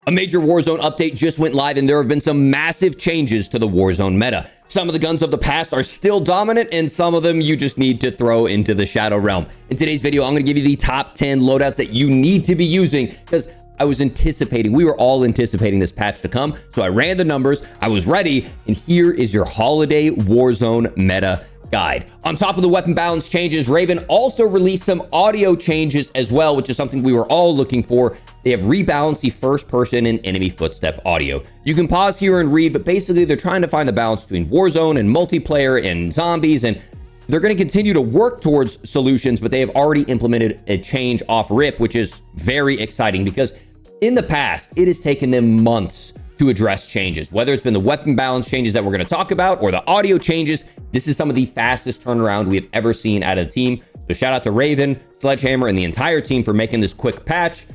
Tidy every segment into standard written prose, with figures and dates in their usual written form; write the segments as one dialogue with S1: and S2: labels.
S1: A major Warzone update just went live, and there have been some massive changes to the Warzone meta. Some of the guns of the past are still dominant, and some of them you just need to throw into the Shadow Realm. In today's video, I'm going to give you the top 10 loadouts that you need to be using, because we were all anticipating this patch to come, so I ran the numbers, I was ready, and here is your holiday Warzone meta guide. On top of the weapon balance changes, Raven also released some audio changes as well, which is something we were all looking for. They have rebalanced the first person and enemy footstep audio. You can pause here and read, but basically they're trying to find the balance between Warzone and multiplayer and zombies, and they're going to continue to work towards solutions, but they have already implemented a change off rip, which is very exciting because in the past, it has taken them months to address changes, whether it's been the weapon balance changes that we're going to talk about or the audio changes. This is some of the fastest turnaround we have ever seen out of the team. So shout out to Raven, Sledgehammer, and the entire team for making this quick patch.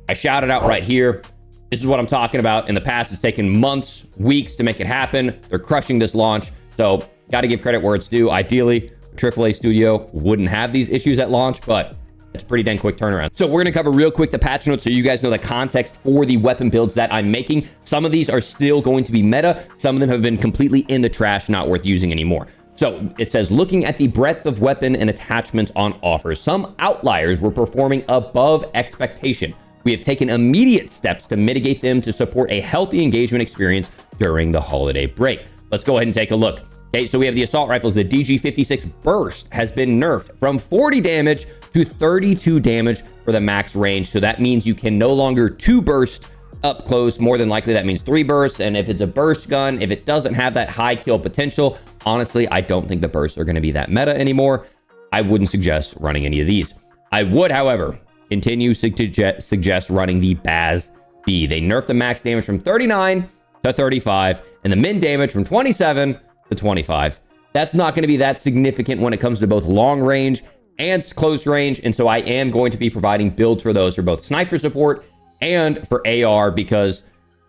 S1: I shout it out right here. This is what I'm talking about. In the past, it's taken months, weeks to make it happen. They're crushing this launch. So got to give credit where it's due. Ideally, AAA studio wouldn't have these issues at launch, but it's a pretty dang quick turnaround. So we're going to cover real quick the patch notes so you guys know the context for the weapon builds that I'm making. Some of these are still going to be meta. Some of them have been completely in the trash, not worth using anymore. So it says, looking at the breadth of weapon and attachments on offer, some outliers were performing above expectation. We have taken immediate steps to mitigate them to support a healthy engagement experience during the holiday break. Let's go ahead and take a look. Okay, so we have the assault rifles. The DG56 burst has been nerfed from 40 damage to 32 damage for the max range. So that means you can no longer 2 burst up close. More than likely, that means 3 bursts. And if it's a burst gun, if it doesn't have that high kill potential, honestly, I don't think the bursts are going to be that meta anymore. I wouldn't suggest running any of these. I would, however, continue to suggest running the WSP. They nerfed the max damage from 39 to 35 and the min damage from 27 to 25. That's not going to be that significant when it comes to both long range and close range, and so I am going to be providing builds for those for both sniper support and for AR, because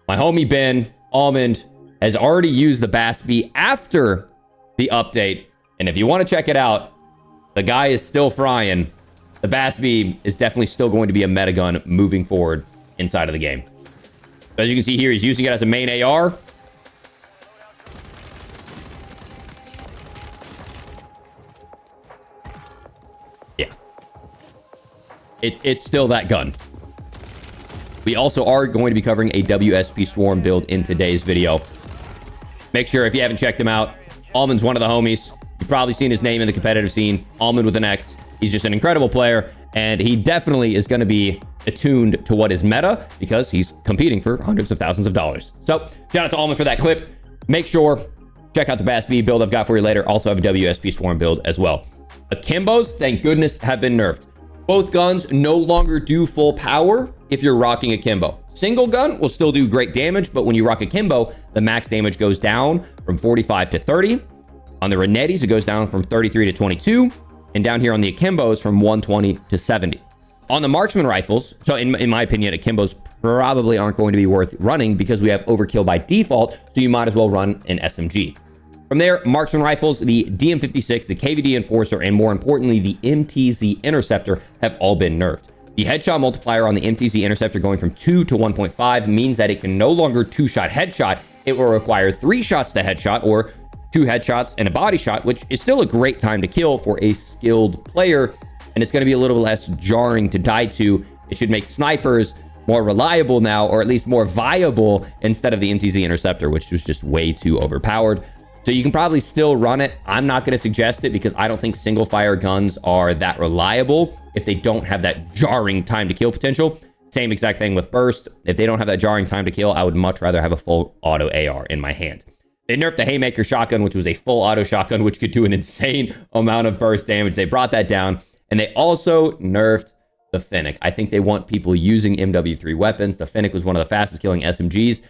S1: my homie Ben Almond has already used the WSP after the update, and if you want to check it out, the guy is still frying. The WSP is definitely still going to be a meta gun moving forward inside of the game. So as you can see here, he's using it as a main AR. It's still that gun. We also are going to be covering a WSP Swarm build in today's video. Make sure, if you haven't checked him out, Almond's one of the homies. You've probably seen his name in the competitive scene. Almond with an X. He's just an incredible player, and he definitely is going to be attuned to what is meta because he's competing for hundreds of thousands of dollars. So shout out to Almond for that clip. Make sure, check out the WSP build I've got for you later. Also have a WSP Swarm build as well. Akimbos, thank goodness, have been nerfed. Both guns no longer do full power if you're rocking Akimbo. Single gun will still do great damage, but when you rock Akimbo, the max damage goes down from 45 to 30. On the Renettis, it goes down from 33 to 22. And down here on the Akimbos, from 120 to 70. On the marksman rifles, so in my opinion, Akimbos probably aren't going to be worth running because we have overkill by default, so you might as well run an SMG. From there, marksman rifles, the DM56, the KVD Enforcer, and more importantly, the MTZ Interceptor have all been nerfed. The headshot multiplier on the MTZ Interceptor going from 2 to 1.5 means that it can no longer 2-shot headshot. It will require 3 shots to headshot or 2 headshots and a body shot, which is still a great time to kill for a skilled player. And it's going to be a little less jarring to die to. It should make snipers more reliable now, or at least more viable, instead of the MTZ Interceptor, which was just way too overpowered. So you can probably still run it. I'm not going to suggest it because I don't think single fire guns are that reliable if they don't have that jarring time to kill potential. Same exact thing with burst. If they don't have that jarring time to kill, I would much rather have a full auto AR in my hand. They nerfed the Haymaker shotgun, which was a full auto shotgun, which could do an insane amount of burst damage. They brought that down, and they also nerfed the Fennec. I think they want people using MW3 weapons. The Fennec was one of the fastest killing SMGs.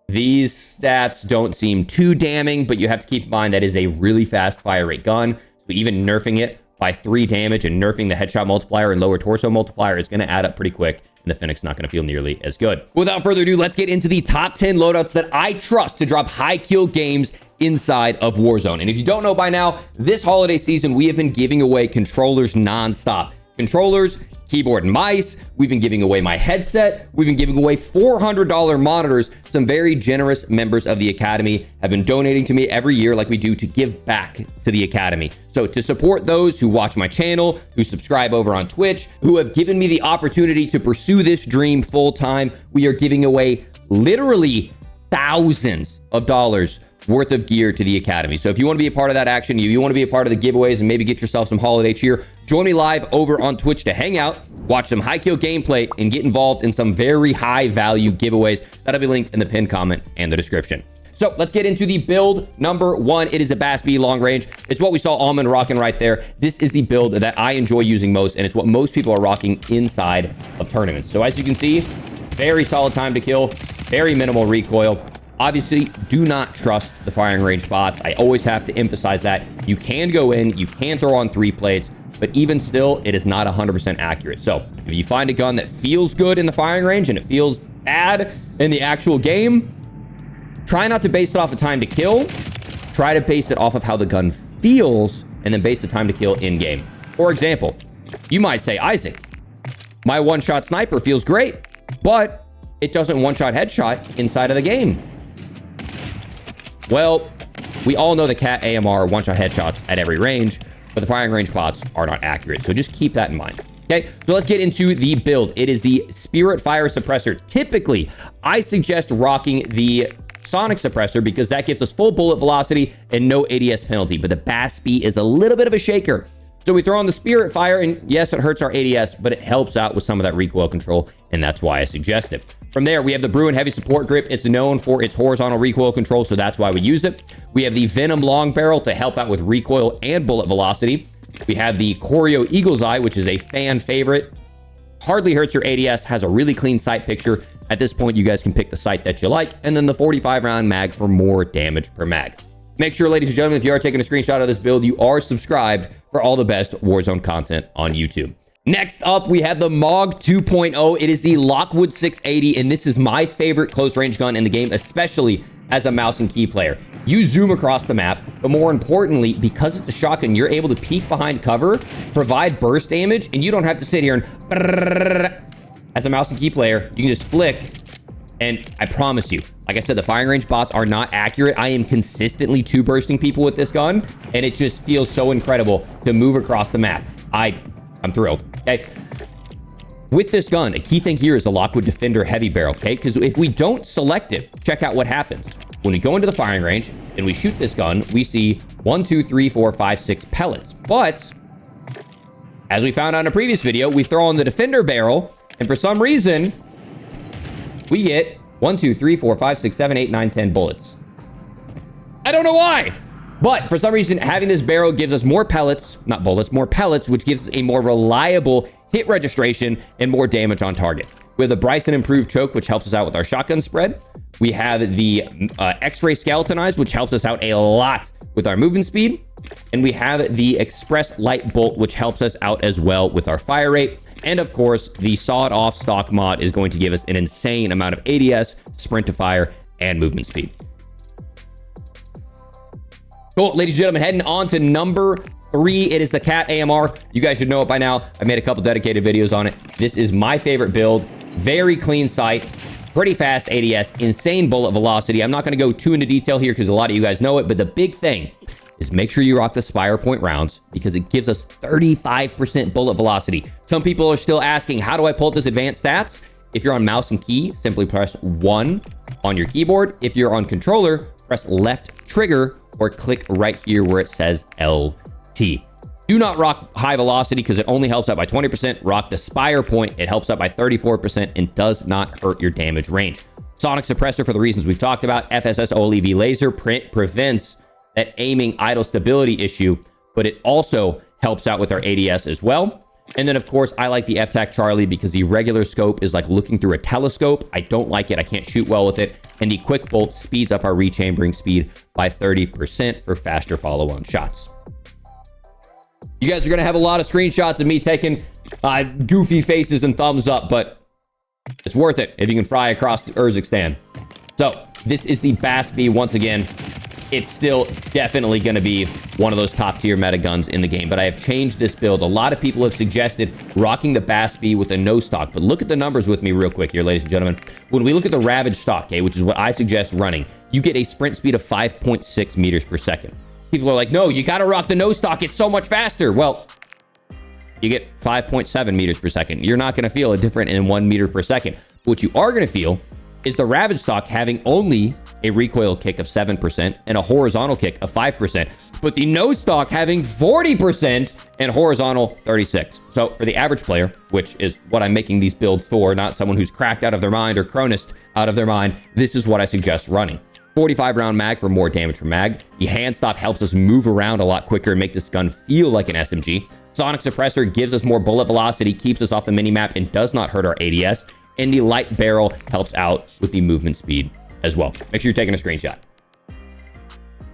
S1: These stats don't seem too damning, but you have to keep in mind that is a really fast fire rate gun. So even nerfing it by 3 damage and nerfing the headshot multiplier and lower torso multiplier is going to add up pretty quick, and the Fennec's not going to feel nearly as good. Without further ado, let's get into the top 10 loadouts that I trust to drop high kill games inside of Warzone. And if you don't know by now, this holiday season, we have been giving away controllers nonstop. Controllers keyboard and mice. We've been giving away my headset. We've been giving away $400 monitors. Some very generous members of the Academy have been donating to me every year like we do to give back to the Academy. So to support those who watch my channel, who subscribe over on Twitch, who have given me the opportunity to pursue this dream full time, we are giving away literally thousands of dollars worth of gear to the Academy. So if you want to be a part of that action, you want to be a part of the giveaways and maybe get yourself some holiday cheer, join me live over on Twitch to hang out, watch some high kill gameplay, and get involved in some very high value giveaways. That'll be linked in the pinned comment and the description. So let's get into the build number 1. It is a BAS-B long range. It's what we saw Almond rocking right there. This is the build that I enjoy using most, and it's what most people are rocking inside of tournaments. So as you can see, very solid time to kill, very minimal recoil. Obviously, do not trust the firing range bots. I always have to emphasize that. You can go in, you can throw on 3 plates, but even still, it is not 100% accurate. So if you find a gun that feels good in the firing range and it feels bad in the actual game, try not to base it off of time to kill. Try to base it off of how the gun feels and then base the time to kill in game. For example, you might say, Isaac, my one-shot sniper feels great, but it doesn't one-shot headshot inside of the game. Well, we all know the Cat AMR one-shot headshots at every range, but the firing range bots are not accurate. So just keep that in mind. Okay, so let's get into the build. It is the Spirit Fire Suppressor. Typically, I suggest rocking the Sonic Suppressor because that gives us full bullet velocity and no ADS penalty, but the BAS-B is a little bit of a shaker. So we throw on the Spirit Fire, and yes, it hurts our ADS, but it helps out with some of that recoil control, and that's why I suggest it. From there, we have the Bruen Heavy Support Grip. It's known for its horizontal recoil control, so that's why we use it. We have the Venom Long Barrel to help out with recoil and bullet velocity. We have the Choreo Eagle's Eye, which is a fan favorite. Hardly hurts your ADS, has a really clean sight picture. At this point, you guys can pick the sight that you like, and then the 45-round mag for more damage per mag. Make sure, ladies and gentlemen, if you are taking a screenshot of this build, you are subscribed for all the best Warzone content on YouTube. Next up, we have the MOG 2.0. It is the Lockwood 680, and this is my favorite close-range gun in the game, especially as a mouse and key player. You zoom across the map, but more importantly, because it's a shotgun, you're able to peek behind cover, provide burst damage, and you don't have to sit here and... As a mouse and key player, you can just flick, and I promise you, like I said, the firing range bots are not accurate. I am consistently two-bursting people with this gun, and it just feels so incredible to move across the map. I'm thrilled, okay? With this gun, a key thing here is the Lockwood Defender Heavy Barrel, okay? Because if we don't select it, check out what happens. When we go into the firing range and we shoot this gun, we see 1, 2, 3, 4, 5, 6 pellets. But, as we found out in a previous video, we throw on the Defender Barrel, and for some reason, we get 1, 2, 3, 4, 5, 6, 7, 8, 9, 10 bullets. I don't know why. But for some reason, having this barrel gives us more pellets, not bullets, more pellets, which gives us a more reliable hit registration and more damage on target. We have the Bryson Improved Choke, which helps us out with our shotgun spread. We have the X-Ray Skeletonized, which helps us out a lot with our movement speed. And we have the Express Light Bolt, which helps us out as well with our fire rate. And of course, the Sawed Off Stock mod is going to give us an insane amount of ADS, sprint to fire, and movement speed. Cool, ladies and gentlemen, heading on to number 3. It is the Cat AMR. You guys should know it by now. I made a couple dedicated videos on it. This is my favorite build. Very clean sight, pretty fast ADS, insane bullet velocity. I'm not going to go too into detail here because a lot of you guys know it, but the big thing is make sure you rock the Spire Point rounds because it gives us 35% bullet velocity. Some people are still asking, how do I pull up this advanced stats? If you're on mouse and key, simply press 1 on your keyboard. If you're on controller, press left trigger or click right here where it says LT. Do not rock high velocity because it only helps out by 20%. Rock the Spire Point. It helps out by 34% and does not hurt your damage range. Sonic Suppressor, for the reasons we've talked about. FSS OLEV Laser prevents that aiming idle stability issue, but it also helps out with our ADS as well. And then, of course, I like the FTAC Charlie because the regular scope is like looking through a telescope. I don't like it. I can't shoot well with it. And the Quick Bolt speeds up our rechambering speed by 30% for faster follow-on shots. You guys are going to have a lot of screenshots of me taking goofy faces and thumbs up, but it's worth it if you can fly across Urzikstan. So this is the BAS-B once again. it's still definitely going to be one of those top tier meta guns in the game. But I have changed this build. A lot of people have suggested rocking the WSP with a no stock. But look at the numbers with me real quick here, ladies and gentlemen. When we look at the Ravage stock, okay, which is what I suggest running, you get a sprint speed of 5.6 meters per second. People are like, no, you got to rock the no stock. It's so much faster. Well, you get 5.7 meters per second. You're not going to feel a different in 1 meter per second. What you are going to feel is the Ravage stock having only a recoil kick of 7% and a horizontal kick of 5%, but the no stock having 40% and horizontal 36%. So for the average player, which is what I'm making these builds for, not someone who's cracked out of their mind or chronist out of their mind, this is what I suggest running. 45 round mag for more damage per mag. The hand stop helps us move around a lot quicker and make this gun feel like an SMG. Sonic suppressor gives us more bullet velocity, keeps us off the minimap, and does not hurt our ADS. And the light barrel helps out with the movement speed as well. Make sure you're taking a screenshot. All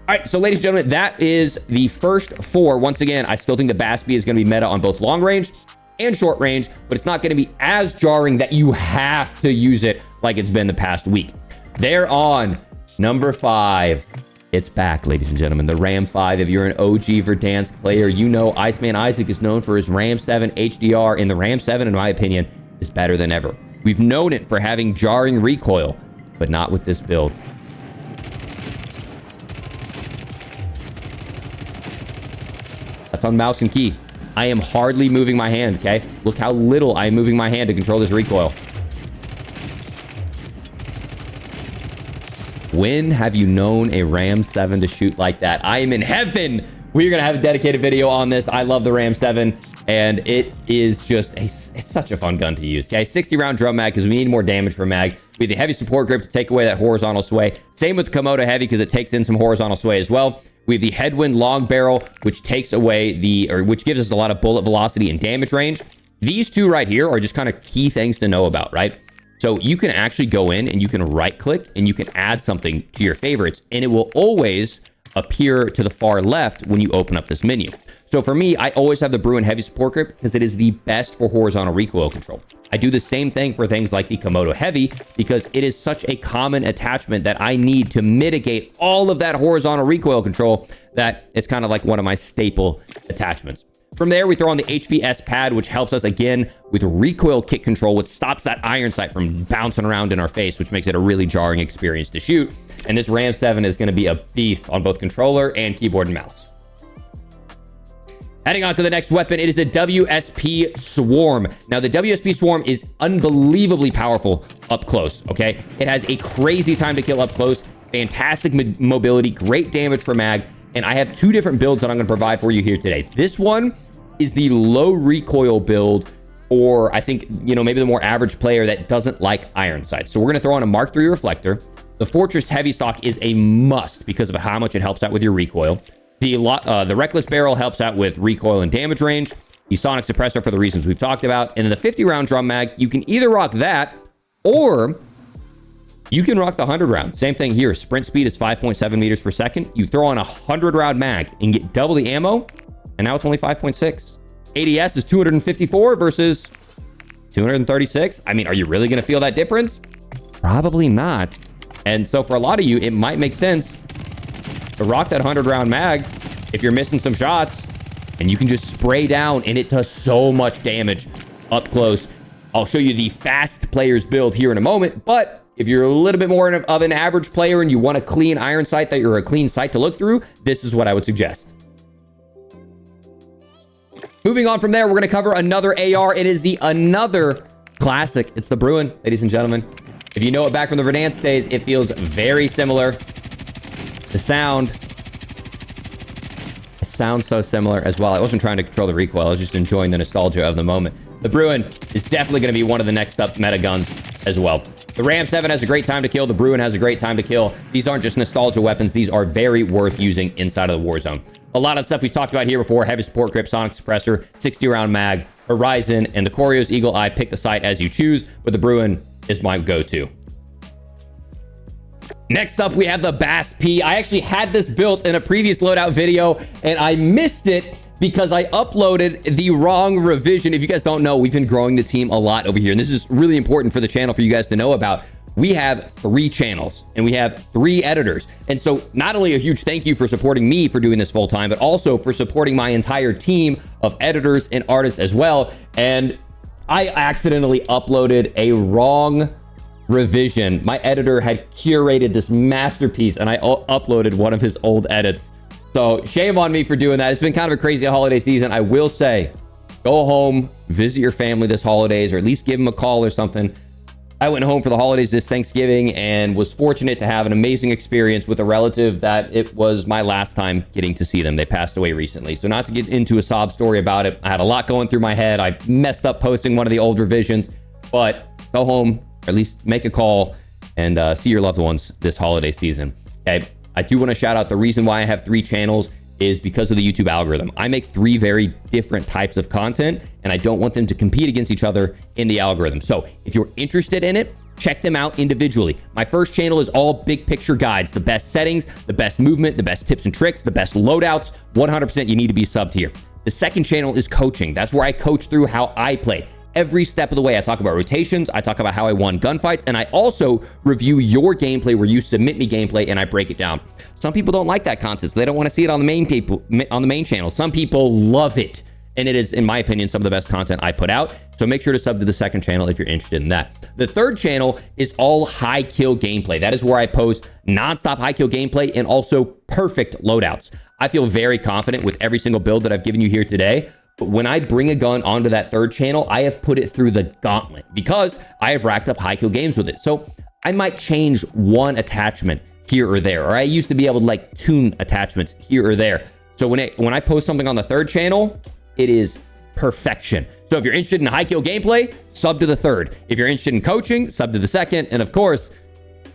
S1: right, so ladies and gentlemen, that is the first 4. Once again, I still think the WSP is going to be meta on both long range and short range, but it's not going to be as jarring that you have to use it like it's been the past week. They're on number 5. It's back, ladies and gentlemen. The Ram 5. If you're an OG Verdansk player, you know IceManIsaac is known for his Ram 7 HDR, and the Ram 7, in my opinion, is better than ever. We've known it for having jarring recoil, but not with this build. That's on mouse and key. I am hardly moving my hand, okay? Look how little I am moving my hand to control this recoil. When have you known a Ram 7 to shoot like that? I am in heaven. We're going to have a dedicated video on this. I love the Ram 7, and it is just it's such a fun gun to use. Okay, 60 round drum mag because we need more damage per mag. We have the heavy support grip to take away that horizontal sway. Same with the Komodo heavy because it takes in some horizontal sway as well. We have the headwind long barrel, which takes away which gives us a lot of bullet velocity and damage range. These two right here are just kind of key things to know about, right? So you can actually go in and you can right click and you can add something to your favorites, and it will always appear to the far left when you open up this menu. So for me, I always have the Bruen heavy support grip because it is the best for horizontal recoil control. I do the same thing for things like the Komodo heavy because it is such a common attachment that I need to mitigate all of that horizontal recoil control that it's kind of like one of my staple attachments. From there, we throw on the HVS pad, which helps us again with recoil kick control, which stops that iron sight from bouncing around in our face, which makes it a really jarring experience to shoot. And this Ram 7 is going to be a beast on both controller and keyboard and mouse. Heading on to the next weapon, it is the WSP Swarm. Now, the WSP Swarm is unbelievably powerful up close, okay? It has a crazy time to kill up close, fantastic mobility, great damage per mag, and I have 2 different builds that I'm going to provide for you here today. This one is the low recoil build, or I think, you know, maybe the more average player that doesn't like iron sights. So we're going to throw on a Mark III reflector. The Fortress heavy stock is a must because of how much it helps out with your recoil. The Reckless barrel helps out with recoil and damage range. The Sonic suppressor for the reasons we've talked about. And then the 50 round drum mag, you can either rock that or you can rock the 100 round. Same thing here. Sprint speed is 5.7 meters per second. You throw on a 100 round mag and get double the ammo. And now it's only 5.6. ADS is 254 versus 236. I mean, are you really going to feel that difference? Probably not. And so for a lot of you, it might make sense to rock that 100 round mag if you're missing some shots, and you can just spray down and it does so much damage up close. I'll show you the fast players build here in a moment, but if you're a little bit more of an average player and you want a clean iron sight that you're a clean sight to look through, this is what I would suggest. Moving on from there, we're going to cover another AR. It is another classic. It's the Bruen, ladies and gentlemen. If you know it back from the Verdansk days, it feels very similar. The sound sounds so similar as well. I wasn't trying to control the recoil. I was just enjoying the nostalgia of the moment. The Bruen is definitely going to be one of the next up meta guns as well. The Ram 7 has a great time to kill. The Bruen has a great time to kill. These aren't just nostalgia weapons. These are very worth using inside of the Warzone. A lot of stuff we've talked about here before. Heavy support grip, Sonic suppressor, 60 round mag, Horizon, and the Koryo's Eagle Eye. Pick the sight as you choose, but the Bruen is my go-to. Next up, we have the WSP. I actually had this built in a previous loadout video, and I missed it because I uploaded the wrong revision. If you guys don't know, we've been growing the team a lot over here, and this is really important for the channel for you guys to know about. we have 3 channels and we have 3 editors. And so not only a huge thank you for supporting me for doing this full time, but also for supporting my entire team of editors and artists as well. And I accidentally uploaded a wrong revision. My editor had curated this masterpiece and I uploaded one of his old edits. So shame on me for doing that. It's been kind of a crazy holiday season. I will say, go home, visit your family this holidays, or at least give them a call or something. I went home for the holidays this Thanksgiving and was fortunate to have an amazing experience with a relative that it was my last time getting to see them. They passed away recently. So not to get into a sob story about it, I had a lot going through my head. I messed up posting one of the old revisions, but go home, or at least make a call and see your loved ones this holiday season. Okay, I do want to shout out the reason why I have 3 channels is because of the YouTube algorithm. I make 3 very different types of content and I don't want them to compete against each other in the algorithm. So if you're interested in it, check them out individually. My first channel is all big picture guides, the best settings, the best movement, the best tips and tricks, the best loadouts. 100% you need to be subbed here. The second channel is coaching. That's where I coach through how I play. Every step of the way, I talk about rotations, I talk about how I won gunfights, and I also review your gameplay where you submit me gameplay and I break it down. Some people don't like that content, so they don't want to see it on the main channel. Some people love it, and it is, in my opinion, some of the best content I put out. So make sure to sub to the second channel if you're interested in that. The third channel is all high kill gameplay. That is where I post nonstop high kill gameplay and also perfect loadouts. I feel very confident with every single build that I've given you here today. But when I bring a gun onto that third channel, I have put it through the gauntlet because I have racked up high kill games with it. So I might change one attachment here or there, or I used to be able to like tune attachments here or there. So when I post something on the third channel, it is perfection. So if you're interested in high kill gameplay, sub to the third. If you're interested in coaching, sub to the second. And of course,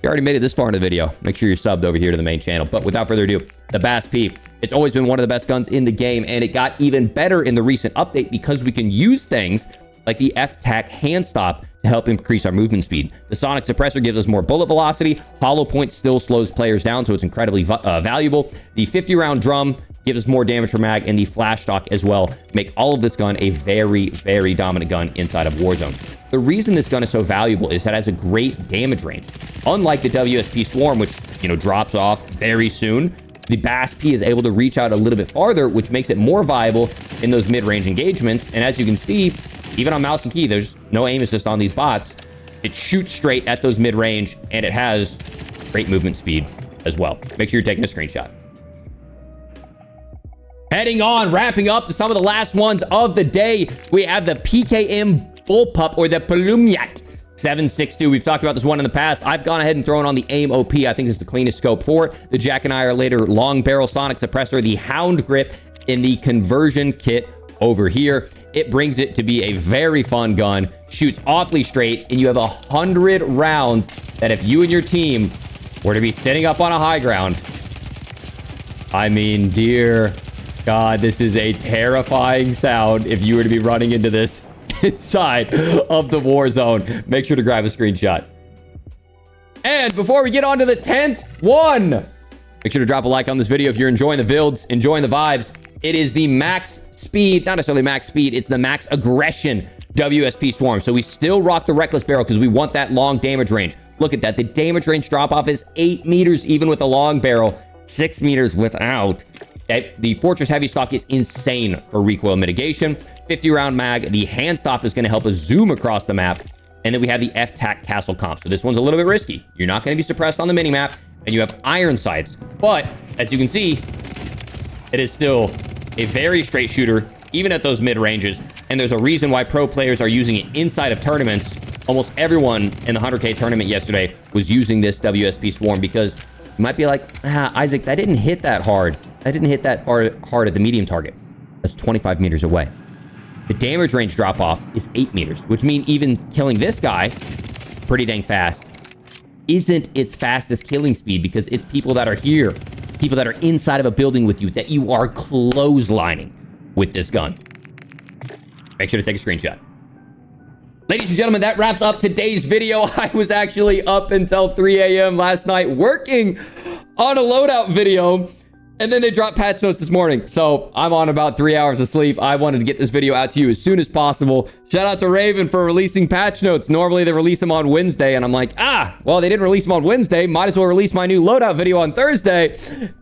S1: you already made it this far in the video, make sure you're subbed over here to the main channel. But without further ado, the WSP. It's always been one of the best guns in the game, and it got even better in the recent update because we can use things like the F-Tac hand stop to help increase our movement speed. The sonic suppressor gives us more bullet velocity. Hollow point still slows players down, so it's incredibly valuable. The 50-round drum gives us more damage per mag, and the flash stock as well make all of this gun a very, very dominant gun inside of Warzone. The reason this gun is so valuable is that it has a great damage range. Unlike the WSP Swarm, which, drops off very soon, the WSP is able to reach out a little bit farther, which makes it more viable in those mid-range engagements. And as you can see, even on mouse and key, there's no aim assist on these bots. It shoots straight at those mid-range, and it has great movement speed as well. Make sure you're taking a screenshot. Heading on, wrapping up to some of the last ones of the day. We have the PKM Bullpup, or the Palumyak 762. We've talked about this one in the past. I've gone ahead and thrown on the AIM OP. I think this is the cleanest scope for it. The Jack and I are later long barrel sonic suppressor, the Hound Grip in the conversion kit over here. It brings it to be a very fun gun, shoots awfully straight, and you have 100 rounds that if you and your team were to be sitting up on a high ground, I mean, dear God, this is a terrifying sound if you were to be running into this inside of the war zone. Make sure to grab a screenshot. And before we get on to the 10th one, make sure to drop a like on this video if you're enjoying the builds, enjoying the vibes. It is the max speed, not necessarily max speed, it's the max aggression WSP Swarm. So we still rock the reckless barrel because we want that long damage range. Look at that. The damage range drop off is 8 meters even with a long barrel, 6 meters without. The Fortress Heavy Stock is insane for recoil mitigation. 50 round mag. The hand stop is going to help us zoom across the map. And then we have the F-Tac Castle Comp. So this one's a little bit risky. You're not going to be suppressed on the minimap. And you have iron sights. But as you can see, it is still a very straight shooter, even at those mid ranges. And there's a reason why pro players are using it inside of tournaments. Almost everyone in the 100K tournament yesterday was using this WSP Swarm because you might be like, Isaac, that didn't hit that hard. That didn't hit that hard at the medium target. That's 25 meters away. The damage range drop off is 8 meters, which means even killing this guy pretty dang fast isn't its fastest killing speed because it's people that are here, people that are inside of a building with you that you are clotheslining with this gun. Make sure to take a screenshot. Ladies and gentlemen, that wraps up today's video. I was actually up until 3 a.m. last night working on a loadout video. And then they dropped patch notes this morning. So I'm on about 3 hours of sleep. I wanted to get this video out to you as soon as possible. Shout out to Raven for releasing patch notes. Normally they release them on Wednesday. And I'm like, well, they didn't release them on Wednesday. Might as well release my new loadout video on Thursday.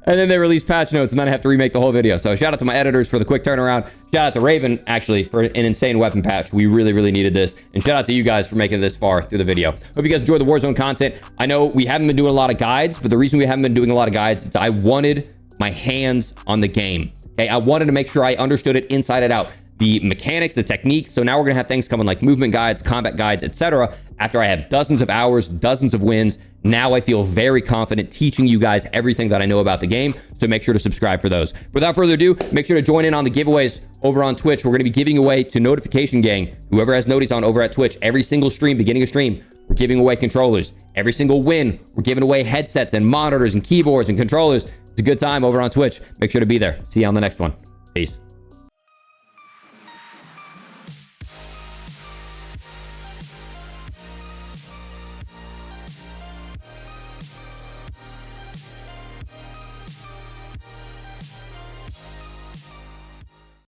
S1: And then they released patch notes. And then I have to remake the whole video. So shout out to my editors for the quick turnaround. Shout out to Raven, actually, for an insane weapon patch. We really, really needed this. And shout out to you guys for making it this far through the video. Hope you guys enjoyed the Warzone content. I know we haven't been doing a lot of guides. But the reason we haven't been doing a lot of guides is I wanted my hands on the game. Okay, I wanted to make sure I understood it inside and out, the mechanics, the techniques. So now we're gonna have things coming like movement guides, combat guides, etc. After I have dozens of hours, dozens of wins, now I feel very confident teaching you guys everything that I know about the game. So make sure to subscribe for those. Without further ado, make sure to join in on the giveaways over on Twitch. We're gonna be giving away to Notification Gang. Whoever has noties on over at Twitch, every single stream, beginning of stream, we're giving away controllers. Every single win, we're giving away headsets and monitors and keyboards and controllers. It's a good time over on Twitch. Make sure to be there. See you on the next one. Peace.